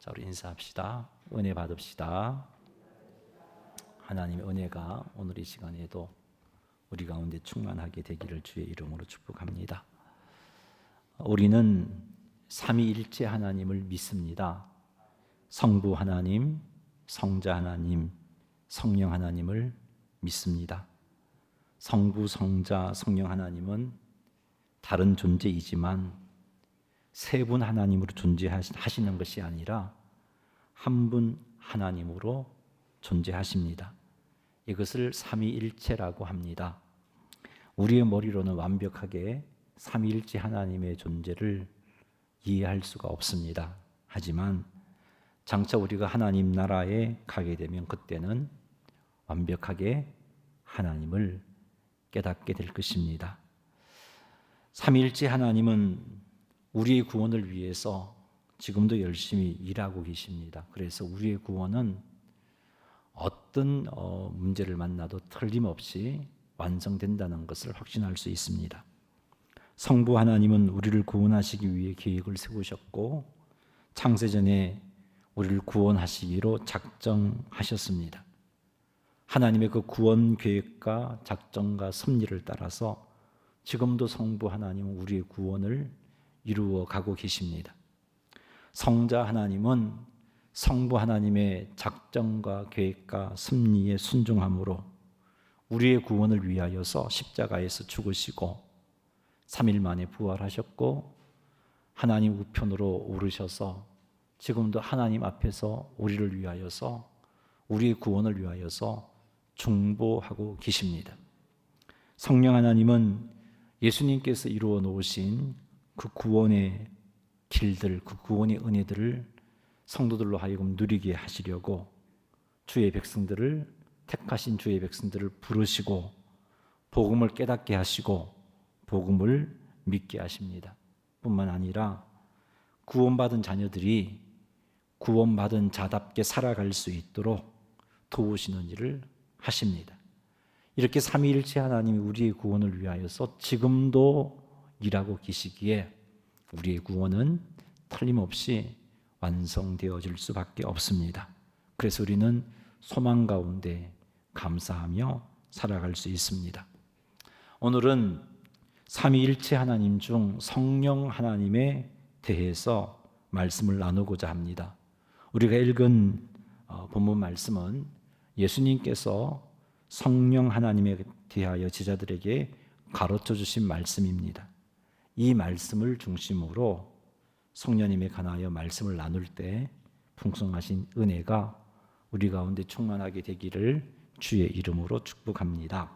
자, 우리 인사합시다. 은혜 받읍시다. 하나님의 은혜가 오늘 이 시간에도 우리 가운데 충만하게 되기를 주의 이름으로 축복합니다. 우리는 삼위일체 하나님을 믿습니다. 성부 하나님, 성자 하나님, 성령 하나님을 믿습니다. 성부, 성자, 성령 하나님은 다른 존재이지만 세 분 하나님으로 존재하시는 것이 아니라 한 분 하나님으로 존재하십니다. 이것을 삼위일체라고 합니다. 우리의 머리로는 완벽하게 삼위일체 하나님의 존재를 이해할 수가 없습니다. 하지만 장차 우리가 하나님 나라에 가게 되면 그때는 완벽하게 하나님을 깨닫게 될 것입니다. 삼위일체 하나님은 우리의 구원을 위해서 지금도 열심히 일하고 계십니다. 그래서 우리의 구원은 어떤 문제를 만나도 틀림없이 완성된다는 것을 확신할 수 있습니다. 성부 하나님은 우리를 구원하시기 위해 계획을 세우셨고 창세전에 우리를 구원하시기로 작정하셨습니다. 하나님의 그 구원 계획과 작정과 섭리를 따라서 지금도 성부 하나님은 우리의 구원을 이루어 가고 계십니다. 성자 하나님은 성부 하나님의 작정과 계획과 섭리에 순종함으로 우리의 구원을 위하여서 십자가에서 죽으시고 3일 만에 부활하셨고 하나님 우편으로 오르셔서 지금도 하나님 앞에서 우리를 위하여서 우리의 구원을 위하여서 중보하고 계십니다. 성령 하나님은 예수님께서 이루어 놓으신 그 구원의 길들, 그 구원의 은혜들을 성도들로 하여금 누리게 하시려고 주의 백성들을 택하신 주의 백성들을 부르시고 복음을 깨닫게 하시고 복음을 믿게 하십니다. 뿐만 아니라 구원받은 자녀들이 구원받은 자답게 살아갈 수 있도록 도우시는 일을 하십니다. 이렇게 삼위일체 하나님이 우리의 구원을 위하여서 지금도 일하고 계시기에 우리의 구원은 틀림없이 완성되어질 수밖에 없습니다. 그래서 우리는 소망 가운데 감사하며 살아갈 수 있습니다. 오늘은 삼위일체 하나님 중 성령 하나님에 대해서 말씀을 나누고자 합니다. 우리가 읽은 본문 말씀은 예수님께서 성령 하나님에 대하여 제자들에게 가르쳐 주신 말씀입니다. 이 말씀을 중심으로 성령님에 관하여 말씀을 나눌 때 풍성하신 은혜가 우리 가운데 충만하게 되기를 주의 이름으로 축복합니다.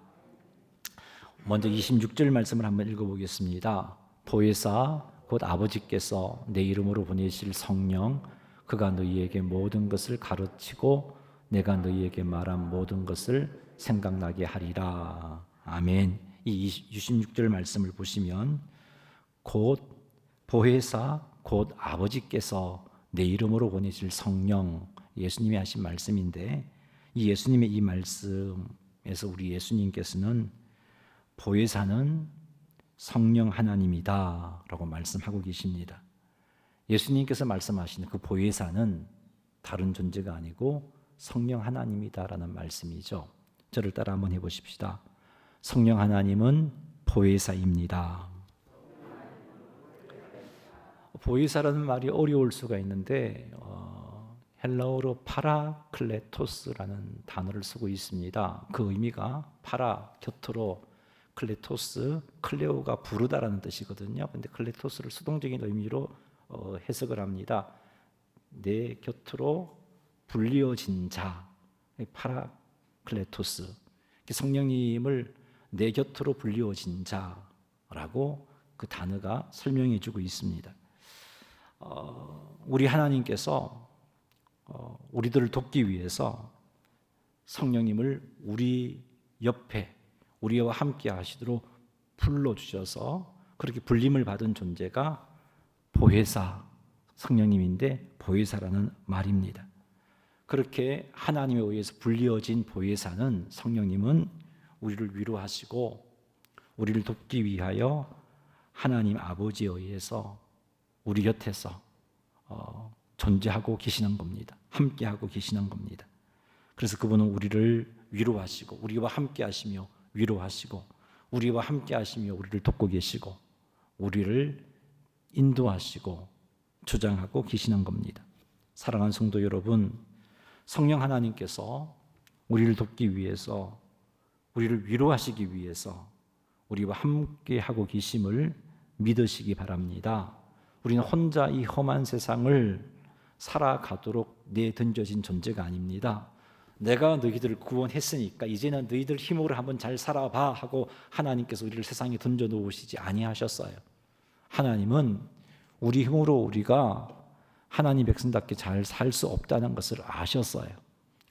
먼저 26절 말씀을 한번 읽어보겠습니다. 보혜사 곧 아버지께서 내 이름으로 보내실 성령 그가 너희에게 모든 것을 가르치고 내가 너희에게 말한 모든 것을 생각나게 하리라. 아멘. 이 26절 말씀을 보시면 곧 보혜사 곧 아버지께서 내 이름으로 보내실 성령, 예수님이 하신 말씀인데 이 예수님의 이 말씀에서 우리 예수님께서는 보혜사는 성령 하나님이다 라고 말씀하고 계십니다. 예수님께서 말씀하시는 그 보혜사는 다른 존재가 아니고 성령 하나님이다 라는 말씀이죠. 저를 따라 한번 해보십시다. 성령 하나님은 보혜사입니다. 보혜사라는 말이 어려울 수가 있는데 헬라어로 파라클레토스라는 단어를 쓰고 있습니다. 그 의미가 파라, 곁으로, 클레토스, 클레오가 부르다라는 뜻이거든요. 근데 클레토스를 수동적인 의미로 해석을 합니다. 내 곁으로 불리어진 자, 파라클레토스. 성령님을 내 곁으로 불리어진 자라고 그 단어가 설명해 주고 있습니다. 우리 하나님께서 우리들을 돕기 위해서 성령님을 우리 옆에 우리와 함께 하시도록 불러주셔서 그렇게 불림을 받은 존재가 보혜사 성령님인데 보혜사라는 말입니다. 그렇게 하나님에 의해서 불리어진 보혜사는 성령님은 우리를 위로하시고 우리를 돕기 위하여 하나님 아버지에 의해서 우리 곁에서 존재하고 계시는 겁니다. 함께하고 계시는 겁니다. 그래서 그분은 우리를 위로하시고 우리와 함께하시며 위로하시고 우리와 함께하시며 우리를 돕고 계시고 우리를 인도하시고 주장하고 계시는 겁니다. 사랑하는 성도 여러분, 성령 하나님께서 우리를 돕기 위해서, 우리를 위로하시기 위해서 우리와 함께하고 계심을 믿으시기 바랍니다. 우리는 혼자 이 험한 세상을 살아가도록 내던져진 존재가 아닙니다. 내가 너희들을 구원했으니까 이제는 너희들 힘으로 한번 잘 살아봐 하고 하나님께서 우리를 세상에 던져놓으시지 아니하셨어요. 하나님은 우리 힘으로 우리가 하나님 백성답게 잘 살 수 없다는 것을 아셨어요.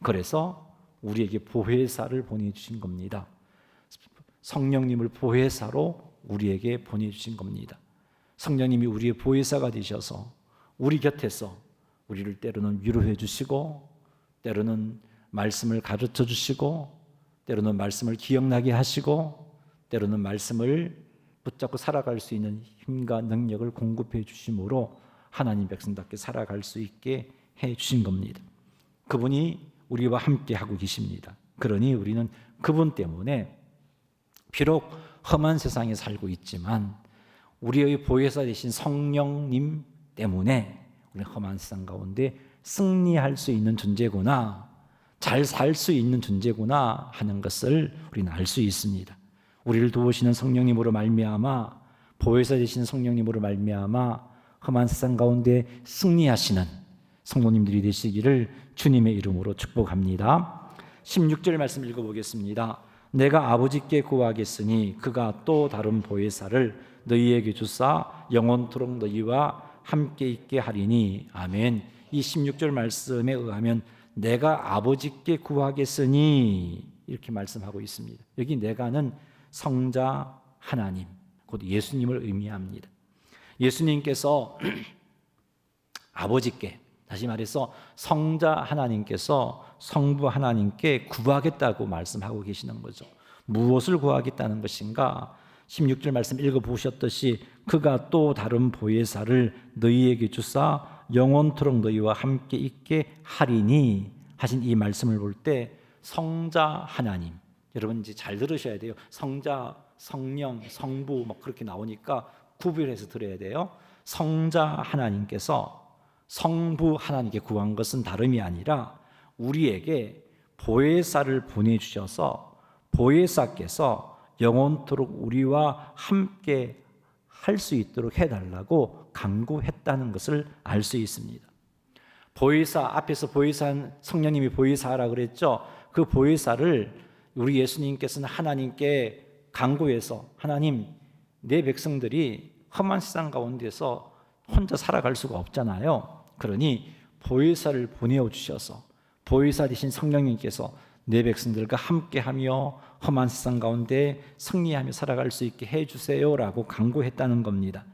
그래서 우리에게 보혜사를 보내주신 겁니다. 성령님을 보혜사로 우리에게 보내주신 겁니다. 성령님이 우리의 보혜사가 되셔서 우리 곁에서 우리를 때로는 위로해 주시고 때로는 말씀을 가르쳐 주시고 때로는 말씀을 기억나게 하시고 때로는 말씀을 붙잡고 살아갈 수 있는 힘과 능력을 공급해 주심으로 하나님 백성답게 살아갈 수 있게 해 주신 겁니다. 그분이 우리와 함께 하고 계십니다. 그러니 우리는 그분 때문에 비록 험한 세상에 살고 있지만 우리의 보혜사 되신 성령님 때문에 우리는 험한 세상 가운데 승리할 수 있는 존재구나, 잘 살 수 있는 존재구나 하는 것을 우리는 알 수 있습니다. 우리를 도우시는 성령님으로 말미암아, 보혜사 되신 성령님으로 말미암아 험한 세상 가운데 승리하시는 성도님들이 되시기를 주님의 이름으로 축복합니다. 16절 말씀 읽어보겠습니다. 내가 아버지께 구하겠으니 그가 또 다른 보혜사를 너희에게 주사 영원토록 너희와 함께 있게 하리니. 아멘. 이 16절 말씀에 의하면 내가 아버지께 구하겠으니 이렇게 말씀하고 있습니다. 여기 내가는 성자 하나님, 곧 예수님을 의미합니다. 예수님께서 아버지께, 다시 말해서 성자 하나님께서 성부 하나님께 구하겠다고 말씀하고 계시는 거죠. 무엇을 구하겠다는 것인가? 16절 말씀 읽어보셨듯이 그가 또 다른 보혜사를 너희에게 주사 영원토록 너희와 함께 있게 하리니 하신 이 말씀을 볼 때 성자 하나님, 여러분 이제 잘 들으셔야 돼요. 성자, 성령, 성부 막 그렇게 나오니까 구별해서 들어야 돼요. 성자 하나님께서 성부 하나님께 구한 것은 다름이 아니라 우리에게 보혜사를 보내주셔서 보혜사께서 영원토록 우리와 함께 할 수 있도록 해달라고 간구했다는 것을 알 수 있습니다. 보혜사, 앞에서 보혜사, 성령님이 보혜사라 그랬죠. 그 보혜사를 우리 예수님께서는 하나님께 간구해서 하나님, 내 백성들이 험한 세상 가운데서 혼자 살아갈 수가 없잖아요. 그러니 보혜사를 보내어 주셔서 보혜사 되신 성령님께서 내 백성들과 함께하며 험한 세상 가운데 승리하며 살아갈 수 있게 해주세요라고 간구했다는 겁니다.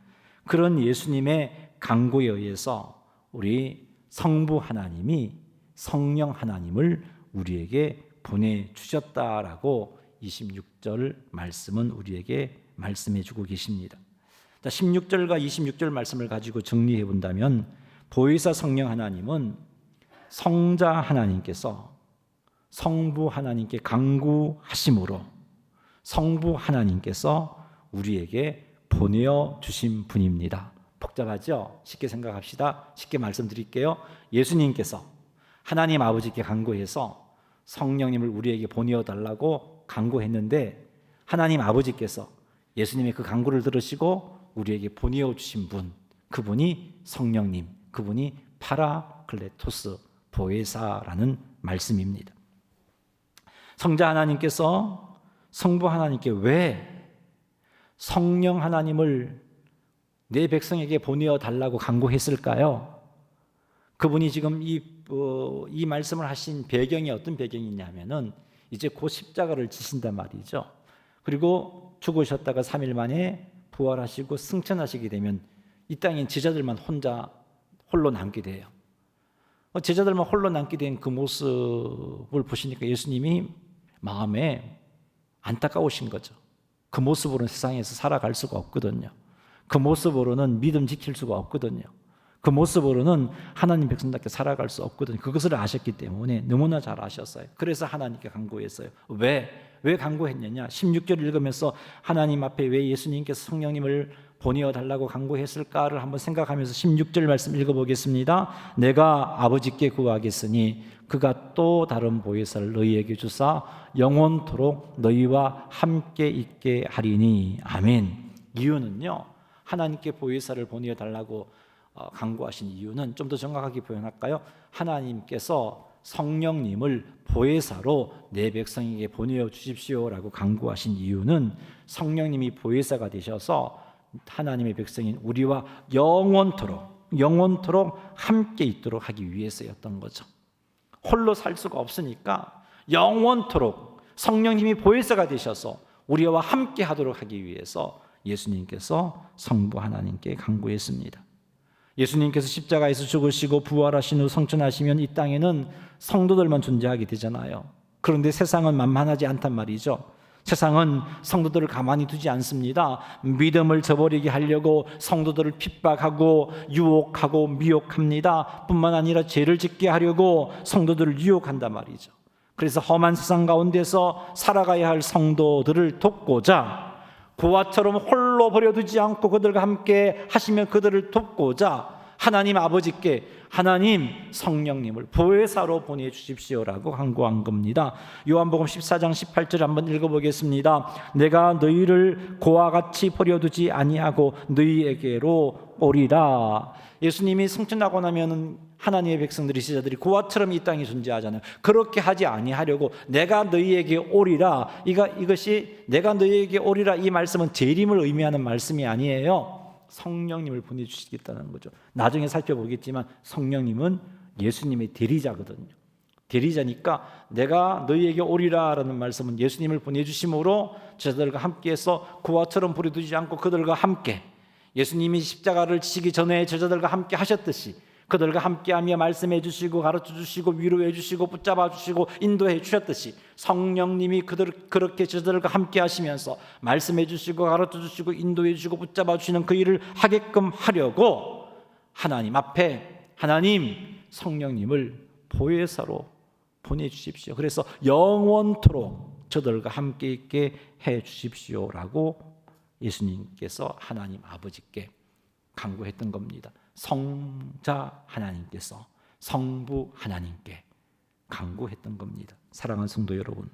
그런 예수님의 간구에 의해서 우리 성부 하나님이 성령 하나님을 우리에게 보내주셨다라고 26절 말씀은 우리에게 말씀해주고 계십니다. 16절과 26절 말씀을 가지고 정리해 본다면 보혜사 성령 하나님은 성자 하나님께서 성부 하나님께 간구하심으로 성부 하나님께서 우리에게 보내어 주신 분입니다. 복잡하죠? 쉽게 생각합시다. 쉽게 말씀드릴게요. 예수님께서 하나님 아버지께 간구해서 성령님을 우리에게 보내어 달라고 간구했는데 하나님 아버지께서 예수님의 그 간구를 들으시고 우리에게 보내어 주신 분, 그분이 성령님, 그분이 파라클레토스 보혜사라는 말씀입니다. 성자 하나님께서 성부 하나님께 왜 성령 하나님을 내 백성에게 보내어 달라고 간구했을까요? 그분이 지금 이 말씀을 하신 배경이 어떤 배경이냐면은 이제 곧 십자가를 지신단 말이죠. 그리고 죽으셨다가 3일 만에 부활하시고 승천하시게 되면 이 땅엔 제자들만 홀로 남게 돼요. 제자들만 홀로 남게 된 그 모습을 보시니까 예수님이 마음에 안타까우신 거죠. 그 모습으로는 세상에서 살아갈 수가 없거든요. 그 모습으로는 믿음 지킬 수가 없거든요. 그 모습으로는 하나님 백성답게 살아갈 수 없거든요. 그것을 아셨기 때문에 너무나 잘 아셨어요. 그래서 하나님께 간구했어요. 왜 간구했느냐? 16절 읽으면서 하나님 앞에 왜 예수님께서 성령님을 보내어 달라고 간구했을까를 한번 생각하면서 16절 말씀 읽어보겠습니다. 내가 아버지께 구하겠으니 그가 또 다른 보혜사를 너희에게 주사 영원토록 너희와 함께 있게 하리니. 아멘. 이유는요, 하나님께 보혜사를 보내어 달라고 간구하신 이유는 좀 더 정확하게 표현할까요? 하나님께서 성령님을 보혜사로 내 백성에게 보내어 주십시오라고 간구하신 이유는 성령님이 보혜사가 되셔서 하나님의 백성인 우리와 영원토록 함께 있도록 하기 위해서였던 거죠. 홀로 살 수가 없으니까 영원토록 성령님이 보혜사가 되셔서 우리와 함께 하도록 하기 위해서 예수님께서 성부 하나님께 간구했습니다. 예수님께서 십자가에서 죽으시고 부활하신 후 성천하시면 이 땅에는 성도들만 존재하게 되잖아요. 그런데 세상은 만만하지 않단 말이죠. 세상은 성도들을 가만히 두지 않습니다. 믿음을 저버리게 하려고 성도들을 핍박하고 유혹하고 미혹합니다. 뿐만 아니라 죄를 짓게 하려고 성도들을 유혹한단 말이죠. 그래서 험한 세상 가운데서 살아가야 할 성도들을 돕고자, 고아처럼 홀로 버려두지 않고 그들과 함께 하시면 그들을 돕고자 하나님 아버지께 하나님 성령님을 보혜사로 보내주십시오라고 간구한 겁니다. 요한복음 14장 18절 한번 읽어보겠습니다. 내가 너희를 고와 같이 버려두지 아니하고 너희에게로 오리라. 예수님이 승천하고 나면 하나님의 백성들이, 제자들이 고아처럼 이 땅에 존재하잖아요. 그렇게 하지 아니하려고 내가 너희에게 오리라. 이것이 내가 너희에게 오리라, 이 말씀은 재림을 의미하는 말씀이 아니에요. 성령님을 보내주시겠다는 거죠. 나중에 살펴보겠지만 성령님은 예수님의 대리자거든요. 대리자니까 내가 너희에게 오리라라는 말씀은 예수님을 보내주심으로 제자들과 함께해서 고아처럼 버려두지 않고 그들과 함께, 예수님이 십자가를 지시기 전에 제자들과 함께 하셨듯이 그들과 함께하며 말씀해 주시고 가르쳐 주시고 위로해 주시고 붙잡아 주시고 인도해 주셨듯이 성령님이 그렇게 제자들과 함께 하시면서 말씀해 주시고 가르쳐 주시고 인도해 주시고 붙잡아 주시는 그 일을 하게끔 하려고 하나님 앞에 하나님 성령님을 보혜사로 보내주십시오. 그래서 영원토록 저들과 함께 있게 해 주십시오라고 예수님께서 하나님 아버지께 간구했던 겁니다. 성자 하나님께서 성부 하나님께 간구했던 겁니다. 사랑하는 성도 여러분,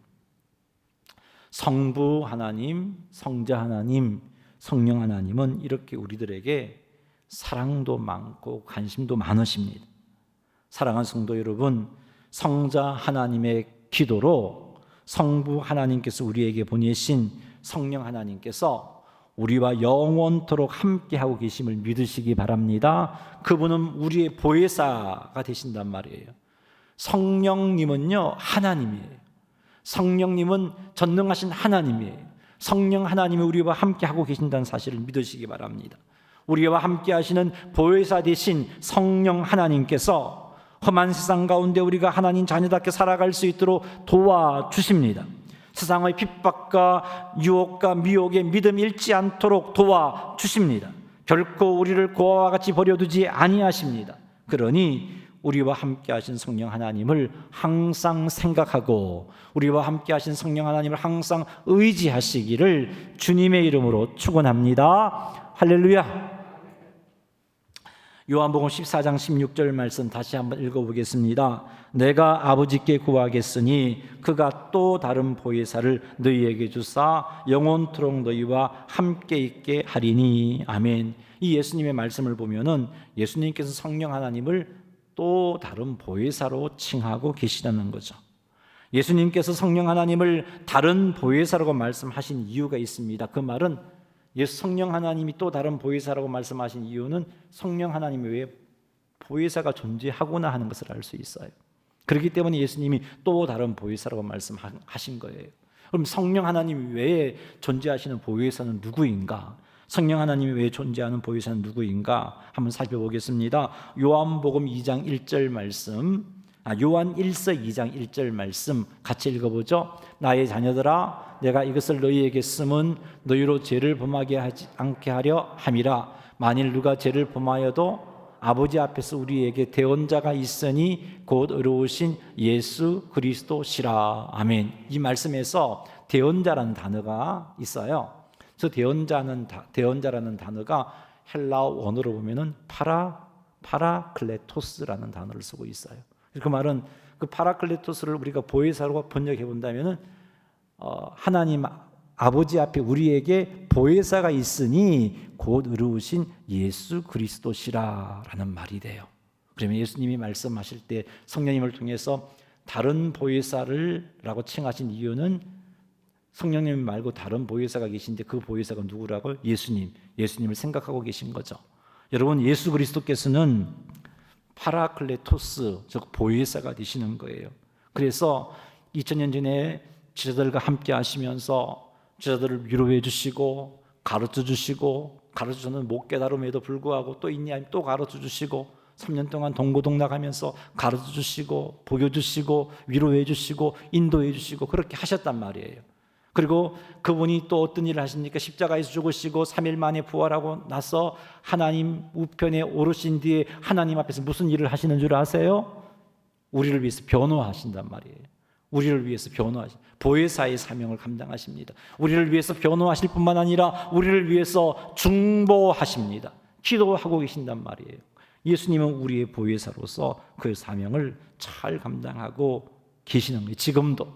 성부 하나님, 성자 하나님, 성령 하나님은 이렇게 우리들에게 사랑도 많고 관심도 많으십니다. 사랑하는 성도 여러분, 성자 하나님의 기도로 성부 하나님께서 우리에게 보내신 성령 하나님께서 우리와 영원토록 함께하고 계심을 믿으시기 바랍니다. 그분은 우리의 보혜사가 되신단 말이에요. 성령님은요, 하나님이에요. 성령님은 전능하신 하나님이에요. 성령 하나님이 우리와 함께하고 계신다는 사실을 믿으시기 바랍니다. 우리와 함께하시는 보혜사 되신 성령 하나님께서 험한 세상 가운데 우리가 하나님 자녀답게 살아갈 수 있도록 도와주십니다. 세상의 핍박과 유혹과 미혹에 믿음 잃지 않도록 도와주십니다. 결코 우리를 고아와 같이 버려두지 아니하십니다. 그러니 우리와 함께 하신 성령 하나님을 항상 생각하고 우리와 함께 하신 성령 하나님을 항상 의지하시기를 주님의 이름으로 축원합니다. 할렐루야. 요한복음 14장 16절 말씀 다시 한번 읽어보겠습니다. 내가 아버지께 구하겠으니 그가 또 다른 보혜사를 너희에게 주사 영원토록 너희와 함께 있게 하리니. 아멘. 이 예수님의 말씀을 보면은 예수님께서 성령 하나님을 또 다른 보혜사로 칭하고 계시다는 거죠. 예수님께서 성령 하나님을 다른 보혜사라고 말씀하신 이유가 있습니다. 그 말은 예수 성령 하나님이 또 다른 보혜사라고 말씀하신 이유는 성령 하나님 외에 보혜사가 존재하구나 하는 것을 알 수 있어요. 그렇기 때문에 예수님이 또 다른 보혜사라고 말씀하신 거예요. 그럼 성령 하나님 외에 존재하시는 보혜사는 누구인가? 성령 하나님 외에 존재하는 보혜사는 누구인가? 한번 살펴보겠습니다. 요한복음 2장 1절 말씀, 요한 1서 2장 1절 말씀 같이 읽어보죠. 나의 자녀들아, 내가 이것을 너희에게 쓰면 너희로 죄를 범하게 하지 않게 하려 함이라. 만일 누가 죄를 범하여도 아버지 앞에서 우리에게 대언자가 있으니 곧 의로우신 예수 그리스도시라. 아멘. 이 말씀에서 대언자라는 단어가 있어요. 저 대언자라는 단어가 헬라어 원어로 보면은 파라클레토스라는 단어를 쓰고 있어요. 그 말은 그 파라클레토스를 우리가 보혜사로 번역해 본다면은 하나님 아버지 앞에 우리에게 보혜사가 있으니 곧 의로우신 예수 그리스도시라라는 말이 돼요. 그러면 예수님이 말씀하실 때 성령님을 통해서 다른 보혜사를라고 칭하신 이유는 성령님 말고 다른 보혜사가 계신데 그 보혜사가 누구라고요? 예수님을 생각하고 계신 거죠. 여러분, 예수 그리스도께서는 파라클레토스, 즉 보혜사가 되시는 거예요. 그래서 2000년 전에 제자들과 함께 하시면서 제자들을 위로해 주시고 가르쳐 주시고, 가르쳐주는 못 깨달음에도 불구하고 또 있냐 또 가르쳐 주시고, 3년 동안 동고동락하면서 가르쳐 주시고 보여 주시고 위로해 주시고 인도해 주시고 그렇게 하셨단 말이에요. 그리고 그분이 또 어떤 일을 하십니까? 십자가에서 죽으시고 3일 만에 부활하고 나서 하나님 우편에 오르신 뒤에 하나님 앞에서 무슨 일을 하시는 줄 아세요? 우리를 위해서 변호하신단 말이에요. 우리를 위해서 보혜사의 사명을 감당하십니다. 우리를 위해서 변호하실 뿐만 아니라 우리를 위해서 중보하십니다. 기도하고 계신단 말이에요. 예수님은 우리의 보혜사로서 그 사명을 잘 감당하고 계시는 거예요. 지금도.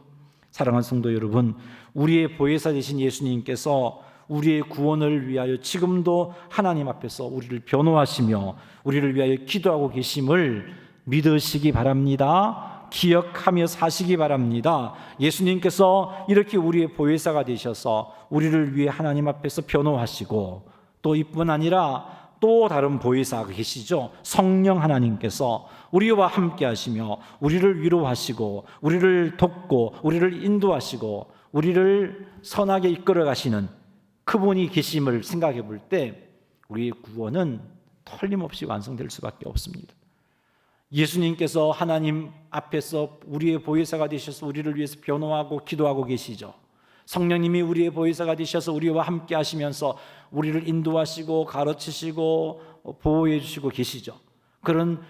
사랑하는 성도 여러분, 우리의 보혜사 되신 예수님께서 우리의 구원을 위하여 지금도 하나님 앞에서 우리를 변호하시며 우리를 위하여 기도하고 계심을 믿으시기 바랍니다. 기억하며 사시기 바랍니다. 예수님께서 이렇게 우리의 보혜사가 되셔서 우리를 위해 하나님 앞에서 변호하시고, 또 이뿐 아니라 또 다른 보혜사가 계시죠. 성령 하나님께서 우리와 함께 하시며 우리를 위로하시고 우리를 돕고 우리를 인도하시고 우리를 선하게 이끌어 가시는 그분이 계심을 생각해 볼 때 우리의 구원은 틀림없이 완성될 수밖에 없습니다. 예수님께서 하나님 앞에서 우리의 보혜사가 되셔서 우리를 위해서 변호하고 기도하고 계시죠. 성령님이 우리의 보혜사가 되셔서 우리와 함께 하시면서 우리를 인도하시고 가르치시고 보호해 주시고 계시죠. 그런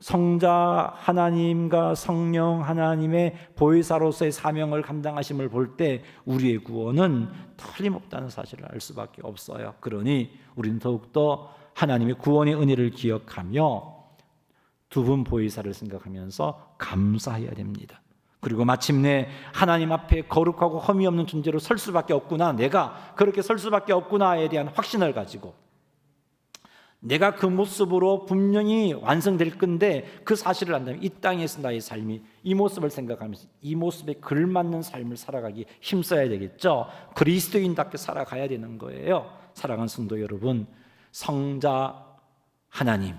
성자 하나님과 성령 하나님의 보혜사로서의 사명을 감당하심을 볼 때 우리의 구원은 틀림없다는 사실을 알 수밖에 없어요. 그러니 우리는 더욱더 하나님의 구원의 은혜를 기억하며 두 분 보혜사를 생각하면서 감사해야 됩니다. 그리고 마침내 하나님 앞에 거룩하고 흠이 없는 존재로 설 수밖에 없구나, 내가 그렇게 설 수밖에 없구나에 대한 확신을 가지고 내가 그 모습으로 분명히 완성될 건데 그 사실을 안다면 이 땅에서 나의 삶이 이 모습을 생각하면서 이 모습에 걸맞는 삶을 살아가기 힘써야 되겠죠. 그리스도인답게 살아가야 되는 거예요. 사랑하는 성도 여러분, 성자 하나님,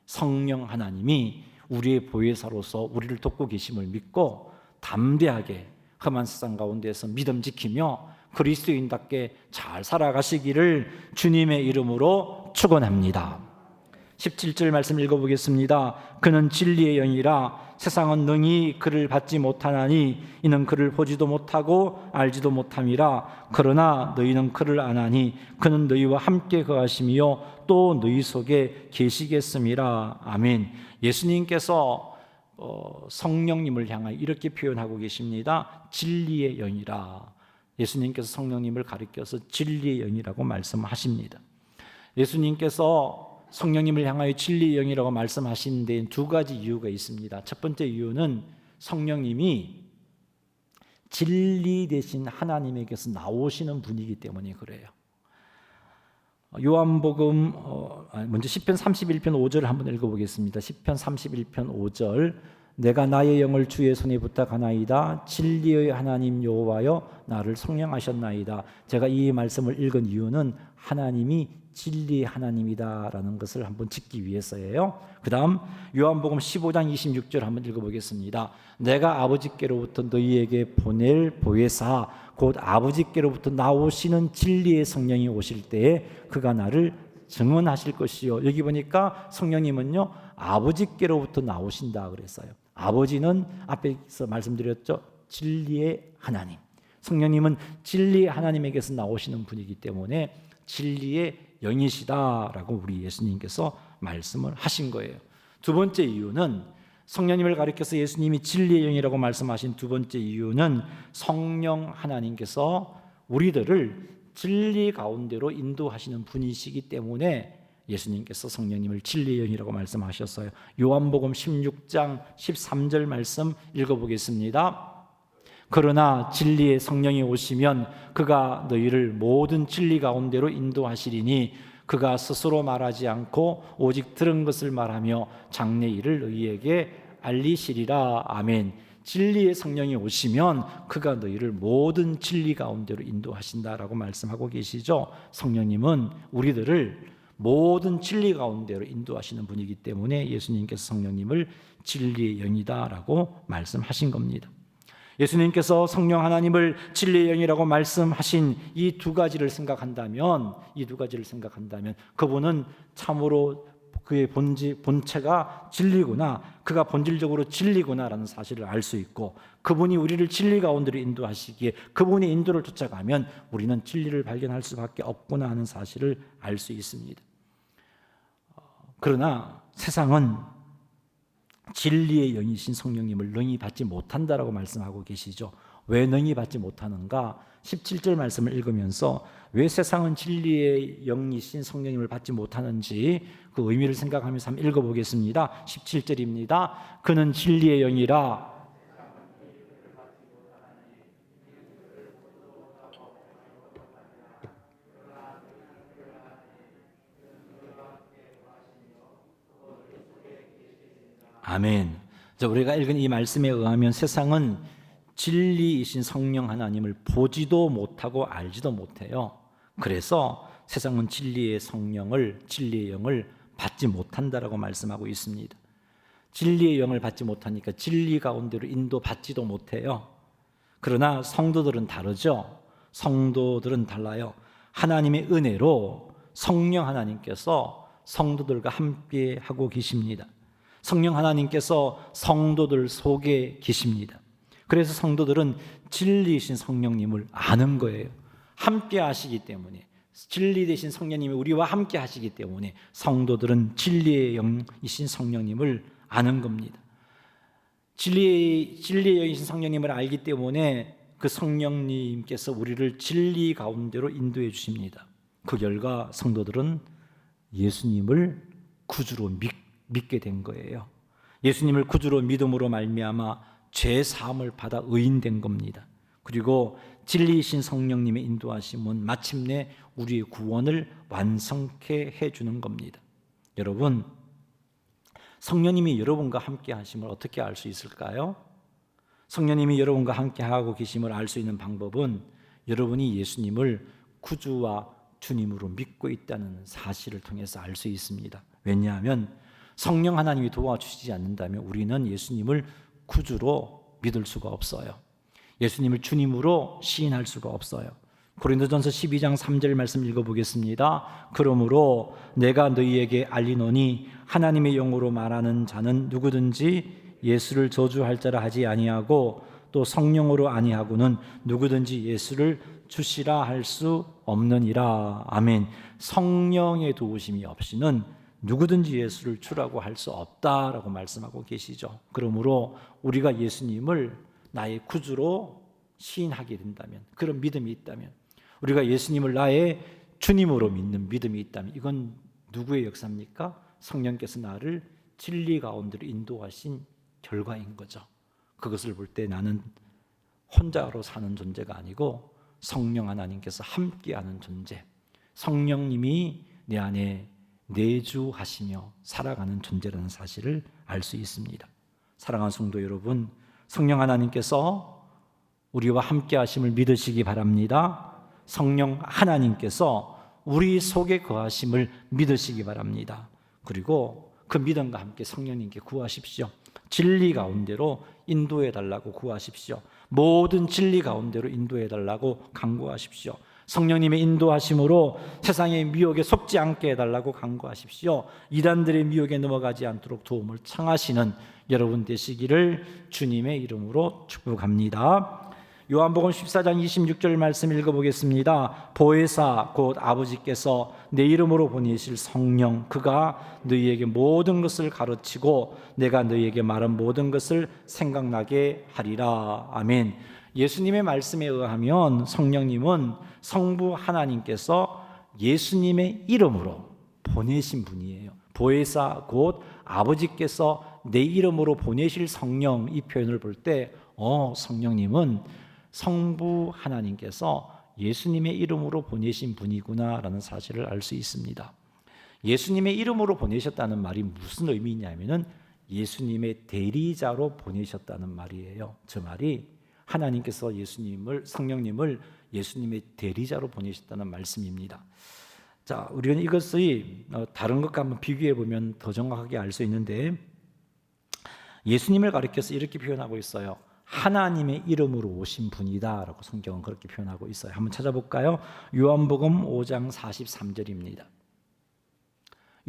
성령 하나님이 우리의 보혜사로서 우리를 돕고 계심을 믿고 담대하게 험한 세상 가운데서 믿음 지키며 그리스도인답게 잘 살아가시기를 주님의 이름으로 축원합니다. 17절 말씀 읽어보겠습니다. 그는 진리의 영이라 세상은 능히 그를 받지 못하나니 이는 그를 보지도 못하고 알지도 못함이라. 그러나 너희는 그를 아나니 그는 너희와 함께 거하시며 또 너희 속에 계시겠음이라. 아멘. 예수님께서 성령님을 향하여 이렇게 표현하고 계십니다. 진리의 영이라. 예수님께서 성령님을 가리켜서 진리의 영이라고 말씀하십니다. 예수님께서 성령님을 향하여 진리의 영이라고 말씀하신 데엔 두 가지 이유가 있습니다. 첫 번째 이유는 성령님이 진리 대신 하나님에게서 나오시는 분이기 때문에 그래요. 요한복음 먼저 시편 31편 5절을 한번 읽어보겠습니다. 시편 31편 5절. 내가 나의 영을 주의 손에 부탁하나이다. 진리의 하나님 여호와여 나를 성령하셨나이다. 제가 이 말씀을 읽은 이유는 하나님이 진리의 하나님이다라는 것을 한번 짚기 위해서예요. 그 다음 요한복음 15장 26절 한번 읽어보겠습니다. 내가 아버지께로부터 너희에게 보낼 보혜사 곧 아버지께로부터 나오시는 진리의 성령이 오실 때에 그가 나를 증언하실 것이요. 여기 보니까 성령님은요 아버지께로부터 나오신다 그랬어요. 아버지는 앞에서 말씀드렸죠. 진리의 하나님. 성령님은 진리의 하나님에게서 나오시는 분이기 때문에 진리의 영이시다라고 우리 예수님께서 말씀을 하신 거예요. 두 번째 이유는 성령님을 가리켜서 예수님이 진리의 영이라고 말씀하신 두 번째 이유는 성령 하나님께서 우리들을 진리 가운데로 인도하시는 분이시기 때문에 예수님께서 성령님을 진리의 영이라고 말씀하셨어요. 요한복음 16장 13절 말씀 읽어보겠습니다. 그러나 진리의 성령이 오시면 그가 너희를 모든 진리 가운데로 인도하시리니 그가 스스로 말하지 않고 오직 들은 것을 말하며 장래 일을 너희에게 알리시리라. 아멘. 진리의 성령이 오시면 그가 너희를 모든 진리 가운데로 인도하신다라고 말씀하고 계시죠. 성령님은 우리들을 모든 진리 가운데로 인도하시는 분이기 때문에 예수님께서 성령님을 진리의 영이다라고 말씀하신 겁니다. 예수님께서 성령 하나님을 진리의 영이라고 말씀하신 이 두 가지를 생각한다면 그분은 참으로 그의 본체가 진리구나, 그가 본질적으로 진리구나라는 사실을 알 수 있고, 그분이 우리를 진리 가운데로 인도하시기에 그분의 인도를 쫓아가면 우리는 진리를 발견할 수밖에 없구나 하는 사실을 알 수 있습니다. 그러나 세상은 진리의 영이신 성령님을 능히 받지 못한다라고 말씀하고 계시죠. 왜 능히 받지 못하는가? 17절 말씀을 읽으면서 왜 세상은 진리의 영이신 성령님을 받지 못하는지 그 의미를 생각하면서 한번 읽어보겠습니다. 17절입니다. 그는 진리의 영이라 아멘. 우리가 읽은 이 말씀에 의하면 세상은 진리이신 성령 하나님을 보지도 못하고 알지도 못해요. 그래서 세상은 진리의 영을 받지 못한다라고 말씀하고 있습니다. 진리의 영을 받지 못하니까 진리 가운데로 인도받지도 못해요. 그러나 성도들은 다르죠. 성도들은 달라요. 하나님의 은혜로 성령 하나님께서 성도들과 함께 하고 계십니다. 성령 하나님께서 성도들 속에 계십니다. 그래서 성도들은 진리이신 성령님을 아는 거예요. 함께 하시기 때문에, 진리 되신 성령님이 우리와 함께 하시기 때문에 성도들은 진리의 영이신 성령님을 아는 겁니다. 진리의 영이신 성령님을 알기 때문에 그 성령님께서 우리를 진리 가운데로 인도해 주십니다. 그 결과 성도들은 예수님을 구주로 믿게 된 거예요. 예수님을 구주로 믿음으로 말미암아 죄 사함을 받아 의인된 겁니다. 그리고 진리이신 성령님의 인도하심은 마침내 우리의 구원을 완성케 해주는 겁니다. 여러분, 성령님이 여러분과 함께 하심을 어떻게 알 수 있을까요? 성령님이 여러분과 함께 하고 계심을 알 수 있는 방법은 여러분이 예수님을 구주와 주님으로 믿고 있다는 사실을 통해서 알 수 있습니다. 왜냐하면 성령 하나님이 도와주시지 않는다면 우리는 예수님을 구주로 믿을 수가 없어요. 예수님을 주님으로 시인할 수가 없어요. 고린도전서 12장 3절 말씀 읽어보겠습니다. 그러므로 내가 너희에게 알리노니 하나님의 영으로 말하는 자는 누구든지 예수를 저주할 자라 하지 아니하고 또 성령으로 아니하고는 누구든지 예수를 주시라 할 수 없느니라. 아멘. 성령의 도우심이 없이는 누구든지 예수를 주라고 할 수 없다라고 말씀하고 계시죠. 그러므로 우리가 예수님을 나의 구주로 시인하게 된다면, 그런 믿음이 있다면, 우리가 예수님을 나의 주님으로 믿는 믿음이 있다면, 이건 누구의 역사입니까? 성령께서 나를 진리 가운데로 인도하신 결과인 거죠. 그것을 볼 때 나는 혼자로 사는 존재가 아니고 성령 하나님께서 함께하는 존재, 성령님이 내 안에 내주하시며 살아가는 존재라는 사실을 알 수 있습니다. 사랑하는 성도 여러분, 성령 하나님께서 우리와 함께 하심을 믿으시기 바랍니다. 성령 하나님께서 우리 속에 거하심을 믿으시기 바랍니다. 그리고 그 믿음과 함께 성령님께 구하십시오. 진리 가운데로 인도해 달라고 구하십시오. 모든 진리 가운데로 인도해 달라고 간구하십시오. 성령님의 인도하심으로 세상의 미혹에 속지 않게 해달라고 간구하십시오. 이단들의 미혹에 넘어가지 않도록 도움을 청하시는 여러분 되시기를 주님의 이름으로 축복합니다. 요한복음 14장 26절 말씀 읽어보겠습니다. 보혜사 곧 아버지께서 내 이름으로 보내실 성령 그가 너희에게 모든 것을 가르치고 내가 너희에게 말한 모든 것을 생각나게 하리라. 아멘. 예수님의 말씀에 의하면 성령님은 성부 하나님께서 예수님의 이름으로 보내신 분이에요. 보혜사 곧 아버지께서 내 이름으로 보내실 성령, 이 표현을 볼 때 성령님은 성부 하나님께서 예수님의 이름으로 보내신 분이구나라는 사실을 알 수 있습니다. 예수님의 이름으로 보내셨다는 말이 무슨 의미냐면은 예수님의 대리자로 보내셨다는 말이에요. 저 말이 하나님께서 성령님을 예수님의 대리자로 보내셨다는 말씀입니다. 자, 우리는 이것이 다른 것과 한번 비교해 보면 더 정확하게 알 수 있는데, 예수님을 가리켜서 이렇게 표현하고 있어요. 하나님의 이름으로 오신 분이다라고 성경은 그렇게 표현하고 있어요. 한번 찾아볼까요? 요한복음 5장 43절입니다.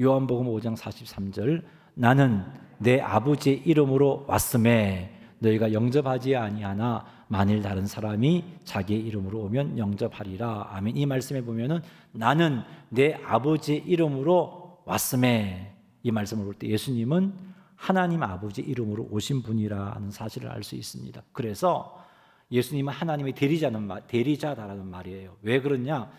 요한복음 5장 43절, 나는 내 아버지의 이름으로 왔음에 너희가 영접하지 아니하나 만일 다른 사람이 자기의 이름으로 오면 영접하리라. 아멘. 이 말씀에 보면은 나는 내 아버지의 이름으로 왔음에, 이 말씀을 볼 때 예수님은 하나님 아버지 이름으로 오신 분이라는 사실을 알 수 있습니다. 그래서 예수님은 하나님의 대리자다라는 말이에요. 왜 그러냐?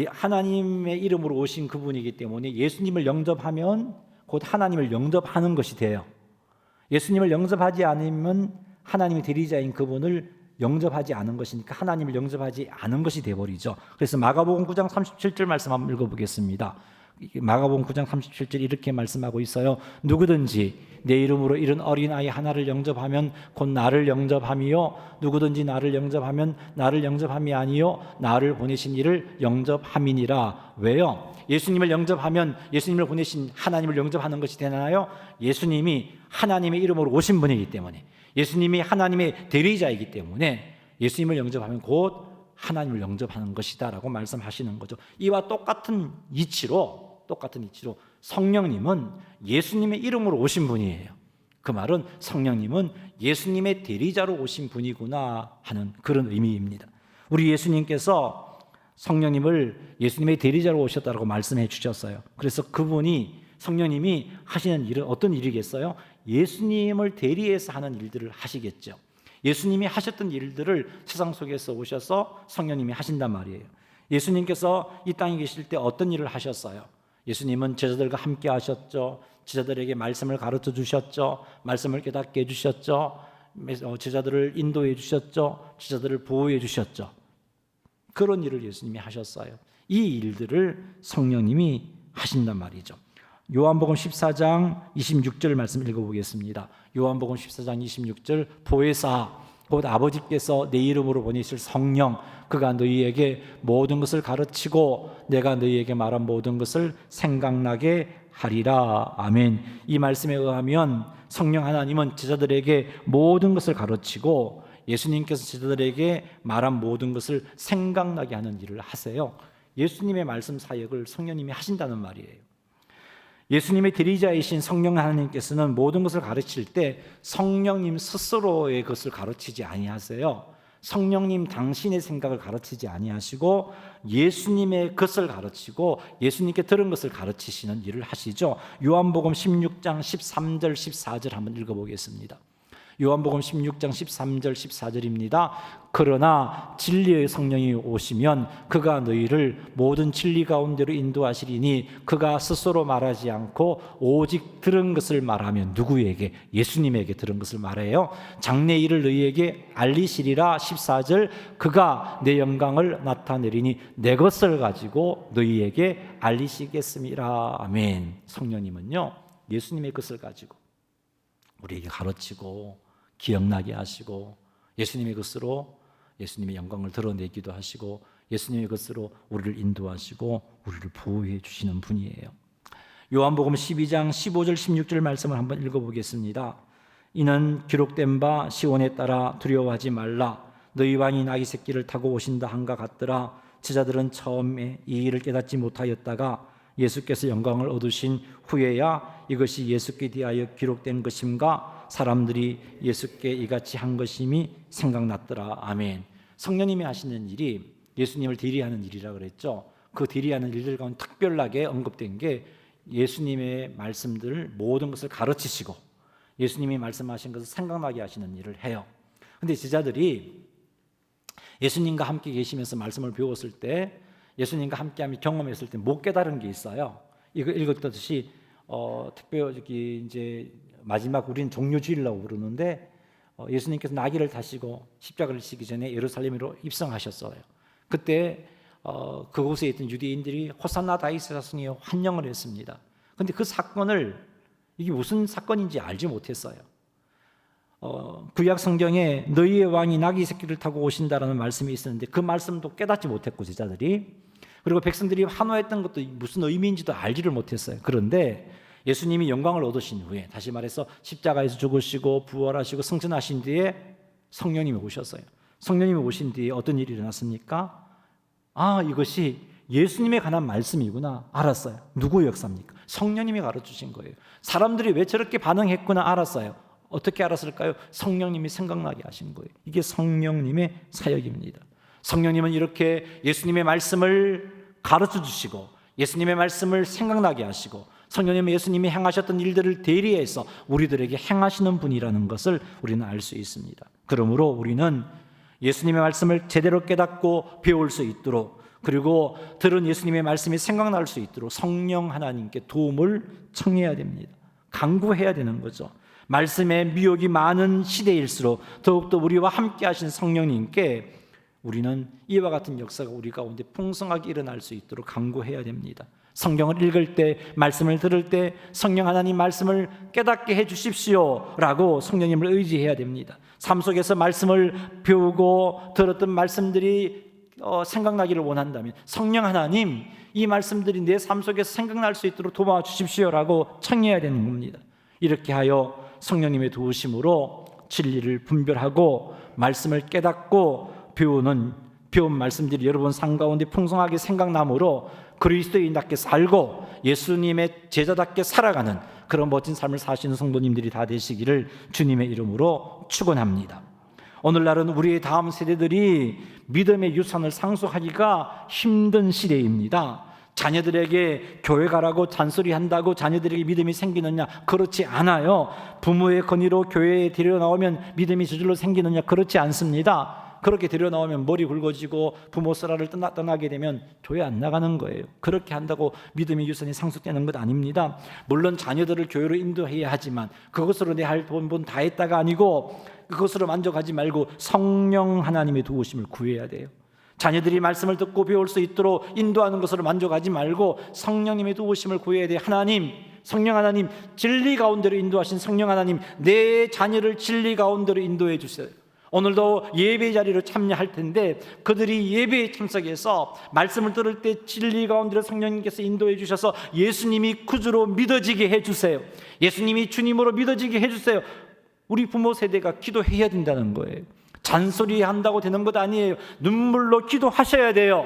하나님의 이름으로 오신 그분이기 때문에 예수님을 영접하면 곧 하나님을 영접하는 것이 돼요. 예수님을 영접하지 않으면 하나님의 대리자인 그분을 영접하지 않은 것이니까 하나님을 영접하지 않은 것이 되어버리죠. 그래서 마가복음 9장 37절 말씀 한번 읽어보겠습니다. 마가복음 9장 37절 이렇게 말씀하고 있어요. 누구든지 내 이름으로 이런 어린아이 하나를 영접하면 곧 나를 영접함이요, 누구든지 나를 영접하면 나를 영접함이 아니요 나를 보내신 이를 영접함이니라. 왜요? 예수님을 영접하면 예수님을 보내신 하나님을 영접하는 것이 되나요? 예수님이 하나님의 이름으로 오신 분이기 때문에, 예수님이 하나님의 대리자이기 때문에 예수님을 영접하면 곧 하나님을 영접하는 것이다 라고 말씀하시는 거죠. 이와 똑같은 이치로 성령님은 예수님의 이름으로 오신 분이에요. 그 말은 성령님은 예수님의 대리자로 오신 분이구나 하는 그런 의미입니다. 우리 예수님께서 성령님을 예수님의 대리자로 오셨다고 말씀해 주셨어요. 그래서 성령님이 하시는 일은 어떤 일이겠어요? 예수님을 대리해서 하는 일들을 하시겠죠. 예수님이 하셨던 일들을 세상 속에서 오셔서 성령님이 하신단 말이에요. 예수님께서 이 땅에 계실 때 어떤 일을 하셨어요? 예수님은 제자들과 함께 하셨죠. 제자들에게 말씀을 가르쳐 주셨죠. 말씀을 깨닫게 해주셨죠. 제자들을 인도해 주셨죠. 제자들을 보호해 주셨죠. 그런 일을 예수님이 하셨어요. 이 일들을 성령님이 하신단 말이죠. 요한복음 14장 26절 말씀 읽어보겠습니다. 요한복음 14장 26절, 보혜사 곧 아버지께서 내 이름으로 보내실 성령 그가 너희에게 모든 것을 가르치고 내가 너희에게 말한 모든 것을 생각나게 하리라. 아멘. 이 말씀에 의하면 성령 하나님은 제자들에게 모든 것을 가르치고 예수님께서 제자들에게 말한 모든 것을 생각나게 하는 일을 하세요. 예수님의 말씀 사역을 성령님이 하신다는 말이에요. 예수님의 대리자이신 성령 하나님께서는 모든 것을 가르칠 때 성령님 스스로의 것을 가르치지 아니하세요. 성령님 당신의 생각을 가르치지 아니하시고 예수님의 것을 가르치고 예수님께 들은 것을 가르치시는 일을 하시죠. 요한복음 16장 13절 14절 한번 읽어보겠습니다. 요한복음 16장 13절 14절입니다. 그러나 진리의 성령이 오시면 그가 너희를 모든 진리 가운데로 인도하시리니 그가 스스로 말하지 않고 오직 들은 것을 말하면 누구에게? 예수님에게 들은 것을 말해요. 장래 일을 너희에게 알리시리라. 14절, 그가 내 영광을 나타내리니 내 것을 가지고 너희에게 알리시겠습니다. 아멘. 성령님은요, 예수님의 것을 가지고 우리에게 가르치고 기억나게 하시고 예수님의 것으로 예수님의 영광을 드러내기도 하시고 예수님의 것으로 우리를 인도하시고 우리를 보호해 주시는 분이에요. 요한복음 12장 15절 16절 말씀을 한번 읽어보겠습니다. 이는 기록된 바 시온에 따라 두려워하지 말라. 너희 왕이 나귀 새끼를 타고 오신다 한가 같더라. 제자들은 처음에 이 일을 깨닫지 못하였다가 예수께서 영광을 얻으신 후에야 이것이 예수께 대하여 기록된 것임과 사람들이 예수께 이같이 한 것임이 생각났더라. 아멘. 성령님이 하시는 일이 예수님을 대리하는 일이라 그랬죠. 그 대리하는 일들 가운데 특별하게 언급된 게 예수님의 말씀들을 모든 것을 가르치시고 예수님이 말씀하신 것을 생각나게 하시는 일을 해요. 근데 제자들이 예수님과 함께 계시면서 말씀을 배웠을 때, 예수님과 함께하며 경험했을 때 못 깨달은 게 있어요. 이거 읽었듯이 특별히 이제 마지막 우리는 종료주일이라고 부르는데 예수님께서 나귀를 타시고 십자가를 지기 전에 예루살렘으로 입성하셨어요. 그때 그곳에 있던 유대인들이 호산나 다윗의 자손이여 환영을 했습니다. 그런데 그 사건을 이게 무슨 사건인지 알지 못했어요. 구약 성경에 너희의 왕이 나귀 새끼를 타고 오신다라는 말씀이 있었는데 그 말씀도 깨닫지 못했고 제자들이, 그리고 백성들이 환호했던 것도 무슨 의미인지도 알지를 못했어요. 그런데 예수님이 영광을 얻으신 후에, 다시 말해서 십자가에서 죽으시고 부활하시고 승천하신 뒤에 성령님이 오셨어요. 성령님이 오신 뒤에 어떤 일이 일어났습니까? 이것이 예수님에 관한 말씀이구나 알았어요. 누구의 역사입니까? 성령님이 가르치신 거예요. 사람들이 왜 저렇게 반응했구나 알았어요. 어떻게 알았을까요? 성령님이 생각나게 하신 거예요. 이게 성령님의 사역입니다. 성령님은 이렇게 예수님의 말씀을 가르쳐 주시고 예수님의 말씀을 생각나게 하시고 성령님은 예수님이 행하셨던 일들을 대리해서 우리들에게 행하시는 분이라는 것을 우리는 알 수 있습니다. 그러므로 우리는 예수님의 말씀을 제대로 깨닫고 배울 수 있도록, 그리고 들은 예수님의 말씀이 생각날 수 있도록 성령 하나님께 도움을 청해야 됩니다. 간구해야 되는 거죠. 말씀에 미혹이 많은 시대일수록 더욱더 우리와 함께 하신 성령님께 우리는 이와 같은 역사가 우리 가운데 풍성하게 일어날 수 있도록 간구해야 됩니다. 성경을 읽을 때, 말씀을 들을 때 성령 하나님 말씀을 깨닫게 해 주십시오 라고 성령님을 의지해야 됩니다. 삶 속에서 말씀을 배우고 들었던 말씀들이 생각나기를 원한다면 성령 하나님, 이 말씀들이 내 삶 속에서 생각날 수 있도록 도와주십시오 라고 청해야 되는 겁니다. 이렇게 하여 성령님의 도우심으로 진리를 분별하고 말씀을 깨닫고 배운 말씀들이 여러분 삶 가운데 풍성하게 생각나므로 그리스도인답게 살고 예수님의 제자답게 살아가는 그런 멋진 삶을 사시는 성도님들이 다 되시기를 주님의 이름으로 축원합니다. 오늘날은 우리의 다음 세대들이 믿음의 유산을 상속하기가 힘든 시대입니다. 자녀들에게 교회 가라고 잔소리한다고 자녀들에게 믿음이 생기느냐? 그렇지 않아요. 부모의 건의로 교회에 데려나오면 믿음이 저절로 생기느냐? 그렇지 않습니다. 그렇게 데려나오면 머리 굵어지고 부모 쓰라를 떠나게 되면 교회 안 나가는 거예요. 그렇게 한다고 믿음의 유산이 상속되는 것 아닙니다. 물론 자녀들을 교회로 인도해야 하지만 그것으로 내 할 돈 다 했다가 아니고 그것으로 만족하지 말고 성령 하나님의 도우심을 구해야 돼요. 자녀들이 말씀을 듣고 배울 수 있도록 인도하는 것으로 만족하지 말고 성령님의 도우심을 구해야 돼요. 하나님, 성령 하나님, 진리 가운데로 인도하신 성령 하나님, 내 자녀를 진리 가운데로 인도해 주세요. 오늘도 예배 자리로 참여할 텐데 그들이 예배에 참석해서 말씀을 들을 때 진리 가운데로 성령님께서 인도해 주셔서 예수님이 구주로 믿어지게 해주세요. 예수님이 주님으로 믿어지게 해주세요. 우리 부모 세대가 기도해야 된다는 거예요. 잔소리 한다고 되는 것 아니에요. 눈물로 기도하셔야 돼요.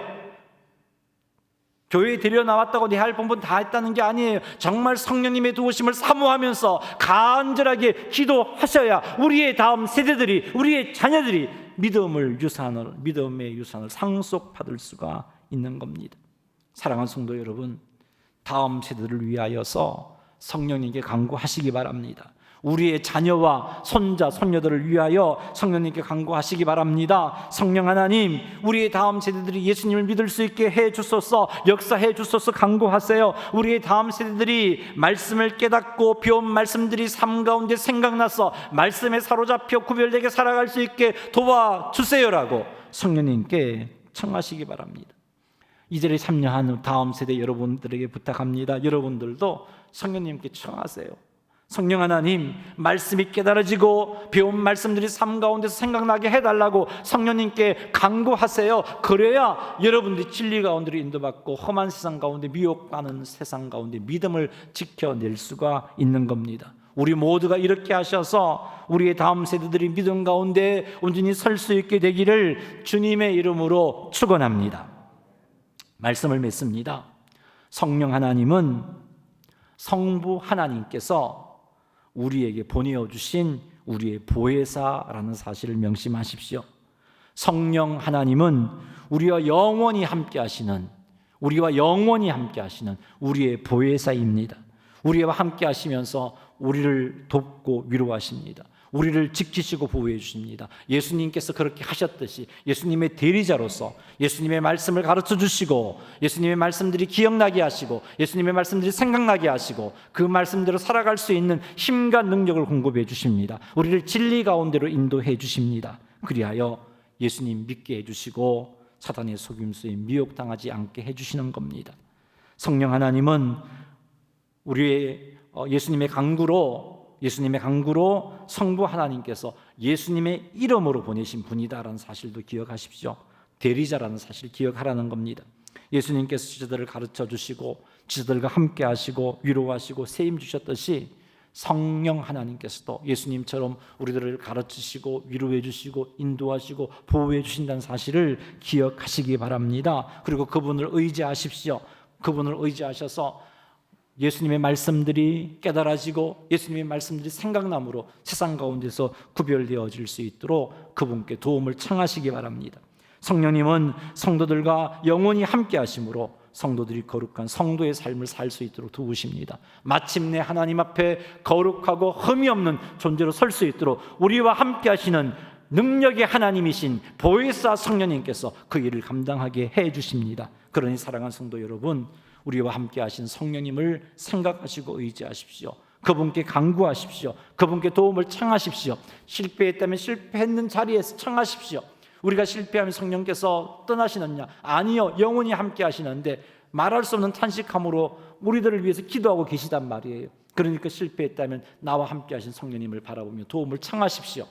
교회에 데려나왔다고 내 할 본분 다 했다는 게 아니에요. 정말 성령님의 도우심을 사모하면서 간절하게 기도하셔야 우리의 다음 세대들이, 우리의 자녀들이 믿음의 유산을 상속받을 수가 있는 겁니다. 사랑하는 성도 여러분, 다음 세대를 위하여서 성령님께 간구하시기 바랍니다. 우리의 자녀와 손자, 손녀들을 위하여 성령님께 간구하시기 바랍니다. 성령 하나님, 우리의 다음 세대들이 예수님을 믿을 수 있게 해 주소서, 역사해 주소서 간구하세요. 우리의 다음 세대들이 말씀을 깨닫고 배운 말씀들이 삶 가운데 생각나서 말씀에 사로잡혀 구별되게 살아갈 수 있게 도와주세요라고 성령님께 청하시기 바랍니다. 이 자리에 참여한 다음 세대 여러분들에게 부탁합니다. 여러분들도 성령님께 청하세요. 성령 하나님, 말씀이 깨달아지고 배운 말씀들이 삶 가운데서 생각나게 해달라고 성령님께 간구하세요. 그래야 여러분들이 진리 가운데로 인도받고 험한 세상 가운데, 미혹하는 세상 가운데 믿음을 지켜낼 수가 있는 겁니다. 우리 모두가 이렇게 하셔서 우리의 다음 세대들이 믿음 가운데 온전히 설 수 있게 되기를 주님의 이름으로 축원합니다. 말씀을 맺습니다. 성령 하나님은 성부 하나님께서 우리에게 보내어 주신 우리의 보혜사라는 사실을 명심하십시오. 성령 하나님은 우리와 영원히 함께 하시는 우리의 보혜사입니다. 우리와 함께 하시면서 우리를 돕고 위로하십니다. 우리를 지키시고 보호해 주십니다. 예수님께서 그렇게 하셨듯이 예수님의 대리자로서 예수님의 말씀을 가르쳐 주시고, 예수님의 말씀들이 기억나게 하시고, 예수님의 말씀들이 생각나게 하시고, 그 말씀대로 살아갈 수 있는 힘과 능력을 공급해 주십니다. 우리를 진리 가운데로 인도해 주십니다. 그리하여 예수님 믿게 해주시고 사단의 속임수에 미혹당하지 않게 해주시는 겁니다. 성령 하나님은 우리의 예수님의 강구로 성부 하나님께서 예수님의 이름으로 보내신 분이다라는 사실도 기억하십시오. 대리자라는 사실 기억하라는 겁니다. 예수님께서 지도자들을 가르쳐 주시고 지도자들과 함께 하시고 위로하시고 세임 주셨듯이 성령 하나님께서도 예수님처럼 우리들을 가르치시고 위로해 주시고 인도하시고 보호해 주신다는 사실을 기억하시기 바랍니다. 그리고 그분을 의지하십시오. 그분을 의지하셔서 예수님의 말씀들이 깨달아지고 예수님의 말씀들이 생각남으로 세상 가운데서 구별되어질 수 있도록 그분께 도움을 청하시기 바랍니다. 성령님은 성도들과 영원히 함께 하심으로 성도들이 거룩한 성도의 삶을 살 수 있도록 도우십니다. 마침내 하나님 앞에 거룩하고 흠이 없는 존재로 설 수 있도록 우리와 함께 하시는 능력의 하나님이신 보혜사 성령님께서 그 일을 감당하게 해 주십니다. 그러니 사랑하는 성도 여러분, 우리와 함께 하신 성령님을 생각하시고 의지하십시오. 그분께 간구하십시오. 그분께 도움을 청하십시오. 실패했다면 실패했는 자리에서 청하십시오. 우리가 실패하면 성령께서 떠나시느냐? 아니요, 영원히 함께 하시는데 말할 수 없는 탄식함으로 우리들을 위해서 기도하고 계시단 말이에요. 그러니까 실패했다면 나와 함께 하신 성령님을 바라보며 도움을 청하십시오.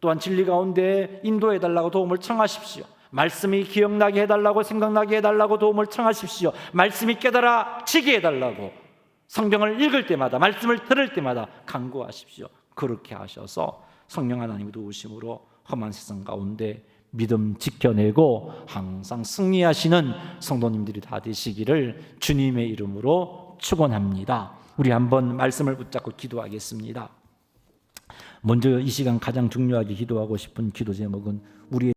또한 진리 가운데 인도해달라고 도움을 청하십시오. 말씀이 기억나게 해달라고, 생각나게 해달라고 도움을 청하십시오. 말씀이 깨달아지게 해달라고 성경을 읽을 때마다, 말씀을 들을 때마다 간구하십시오. 그렇게 하셔서 성령 하나님의 도우심으로 험한 세상 가운데 믿음 지켜내고 항상 승리하시는 성도님들이 다 되시기를 주님의 이름으로 축원합니다. 우리 한번 말씀을 붙잡고 기도하겠습니다. 먼저 이 시간 가장 중요하게 기도하고 싶은 기도 제목은 우리의